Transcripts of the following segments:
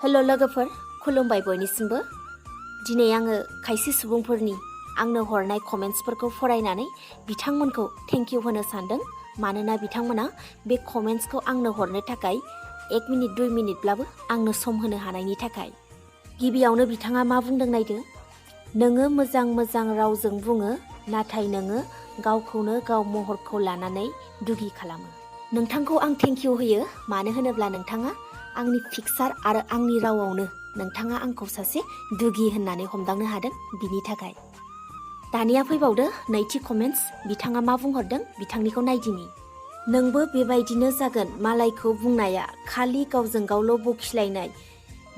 हेल' लोगोफोर, खुलुमबाय बयनिसिमबो। दिनै आङो खायसे सुबुंफोरनि आंनो हरनाय कमेन्ट्सफोरखौ फरायनानै बिथांमोनखौ थेंक इउ होनो सानदों। मानोना बिथांमोना बे कमेन्ट्सखौ आंनो हरनो थाखाय 1 मिनिट 2 मिनिटब्लाबो आंनो सम होनो हानायनि थाखाय। गिबियावनो बिथाङा मा बुंदों नायदो। नोङो मोजां मोजां रावजों बुङो, नाथाय नोङो गावखौनो गाव महरखौ लानानै दुगि खालामो। नोंथांखौ आं थेंक इउ होयो, मानो होनोब्ला नोंथाङा आंनि पिक्सार आरो आंनि रावावनो नोंथाङा आंखौ सासे दुगि होननानै हमदांनो हादों, बिनि थाखाय। दानिया फैबावदो नैथि कमेन्ट्स। बिथाङा मा बुंहरदों बिथांनिखौ नायदिनि। नोंबो बेबायदिनो जागोन। मालायखौ बुंनाया खालि गावजों गावल' बखिलायनाय,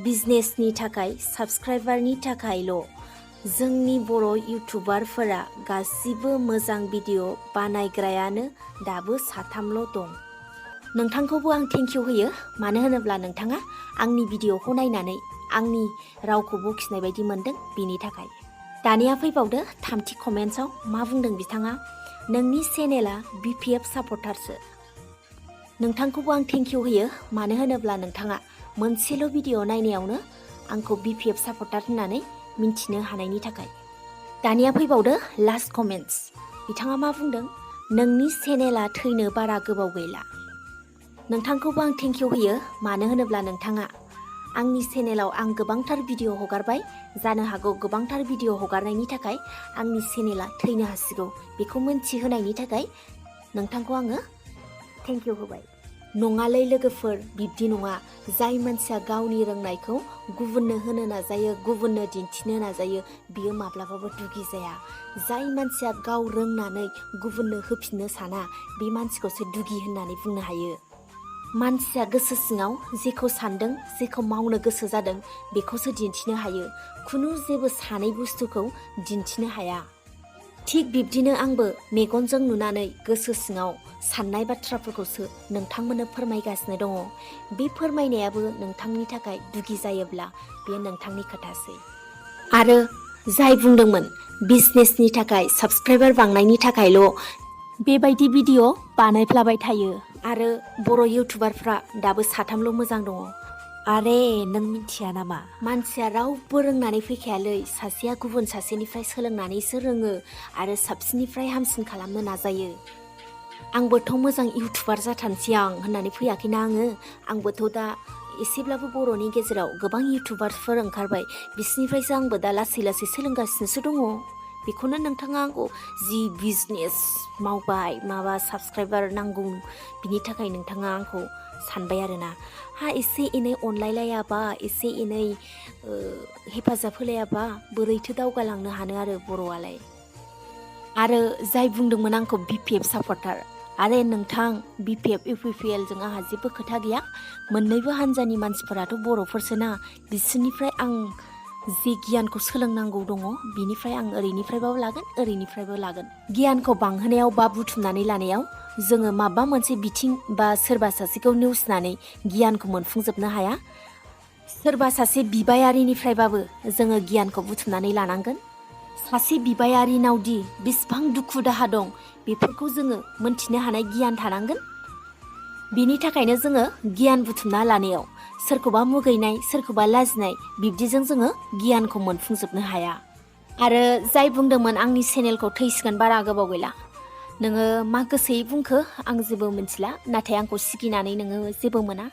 बिजनेसनि थाखाय, साबस्क्राइबारनि थाखायल'। जोंनि बर' इउटुबारफोरा गासिबो मोजां भिडिअ' बानायग्रायानो दाबो 3ल' दं। नोंथांखौबो आं थेंक इउ होयो, मानो होनोब्ला नोंथाङा आंनि भिडिअ'खौ नायनानै आंनि रावखौ बखिनाय बायदि मोनदों, बिनि थाखाय। दानिया फैबावदो थामथि कमेन्ट्सआव मा बुंदों बिथाङा। नोंनि चेनेला BPF सापर्टारसो। नोंथांखौबो आं थेंक इउ होयो, मानो होनोब्ला नोंथाङा मोनसेल' भिडिअ' नायनायावनो आंखौ BPF सापर्टार होननानै मिन्थिनो हानायनि थाखाय। दानिया फैबावदो लास्ट कमेन्ट्स। बिथाङा मा बुंदों। नोंनि चेनेला थैनो बारा गोबाव गैला। नोंथांखौबो आं थेंक इउ होयो, मानो होनोब्ला नोंथाङा आंनि चेनेलाव आं गोबांथार भिडिअ' हगारबाय। जानो हागौ गोबांथार भिडिअ' हगारनायनि थाखाय आंनि चेनेला थैनो हासिगौ। बेखौ मोनथिहोनायनि थाखाय नोंथांखौ आङो थेंक इउ होबाय। नङालै लोगोफोर, बिब्दि नङा। जाय मानसिया गावनि रोंनायखौ गुबुननो होनो नाजायो, गुबुननो दिन्थिनो नाजायो, बियो माब्लाबाबो दुगि जाया। जाय मानसिया गाव रोंनानै गुबुननो होफिननो साना, बे मानसिखौसो दुगि होननानै बुंनो हायो। मानसिया गोसो सिङाव जेखौ सानदों, जेखौ मावनो गोसो जादों, बेखौसो दिन्थिनो हायो। खुनु जेबो सानै बुस्थुखौ दिन्थिनो हाया। थिग बिब्दिनो आंबो मेगनजों नुनानै गोसो सिङाव साननाय बाथ्राफोरखौसो नोंथांमोननो फोरमायगासिनो दङ। बे फोरमायनायाबो नोंथांनि थाखाय दुगि जायोब्ला बेयो नोंथांनि खोथासै। आरो जाय बुंदोंमोन बिजनेसनि थाखाय, साबस्क्राइबार बांनायनि थाखायल' बेबायदि भिडिअ' बानायफ्लाबाय थायो आरो बर' इउटुबारफ्रा दाबो 3ल' मोजां दङ। आरे नों मिथिया नामा? मानसिया रावबो रोंनानै फैखायालै। सासेया गुबुन सासेनिफ्राय सोलोंनानैसो रोङो आरो साबसिननिफ्राय हामसिन खालामनो नाजायो। आंबोथ' मोजां इउटुबार जाथारनोसै आं होननानै फैयाखैना आङो। आंबोथ' दा एसेब्लाबो बर'नि गेजेराव गोबां इउटुबारफोर ओंखारबाय। बिसोरनिफ्रायसो आंबो दा लासै लासै सोलोंगासिनोसो दङ। बेखौनो नोंथाङा आंखौ जि बिजनेस मावबाय, माबा साबस्क्राइबार नांगौ, बिनि थाखाय नोंथाङा आंखौ सानबाय आरोना। एसे एनै अनलायलायाबा, एसे एनै हेफाजाब होलायाबा बोरैथो दावगालांनो हानो आरो बर'आलाय। आरो जाय बुंदोंमोन आंखौ BPF सापर्टार, आरे नोंथां, BPF UPPL जों आंहा जेबो खोथा गैया। मोननैबो हान्जानि मानसिफोराथ' बर'फोरसोना। बिसोरनिफ्राय आं जे गियानखौ सोलोंनांगौ दङ, बिनिफ्राय आं ओरैनिफ्रायबाबो लागोन, ओरैनिफ्रायबो लागोन। गियानखौ बांहोनायाव बा बुथुमनानै लानायाव जोङो माबा मोनसे बिथिं बा सोरबा सासेखौ नेवसिनानै गियानखौ मोनफुंजोबनो हाया। सोरबा सासे बिबायारिनिफ्रायबाबो जोङो गियानखौ बुथुमनानै लानांगोन। सासे बिबायारिनावदि बेसेबां दुखु दाहा दं, बेफोरखौ जोङो मोनथिनो हानाय गियान थानांगोन। बिनि थाखायनो जोङो गियान बुथुमना लानायाव सोरखौबा मुगैनाय, सोरखौबा लाजिनाय, बिब्दिजों जोङो गियानखौ मोनफुंजोबनो हाया। आरो जाय बुंदोंमोन आंनि चेनेलखौ थैसिगोन बारा गोबाव गैला, नोङो मा गोसोयै बुंखो आं जेबो मिथिला, नाथाय आंखौ सिगिनानै नोङो जेबो मोना।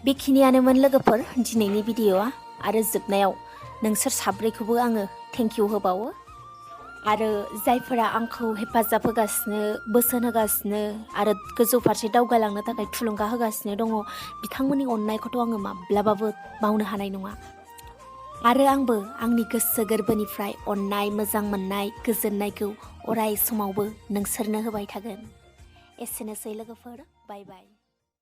बेखिनियानोमोन लोगोफोर दिनैनि भिडिअ'आ। आरो जोबनायाव नोंसोर साब्रैखौबो आङो थेंक इउ होबावो। आरो जायफोरा आंखौ हेफाजाब होगासिनो, बोसोन होगासिनो आरो गोजौ फारसे दावगालांनो थाखाय थुलुंगा होगासिनो दङ, बिथांमोननि अननायखौथ' आङो माब्लाबाबो बावनो हानाय नङा। आरो आंबो आंनि गोसो गोरबोनिफ्राय अननाय, मोजां मोननाय, गोजोननायखौ अराय समावबो नोंसोरनो होबाय थागोन। एसेनोसै लोगोफोर, बाय बाय।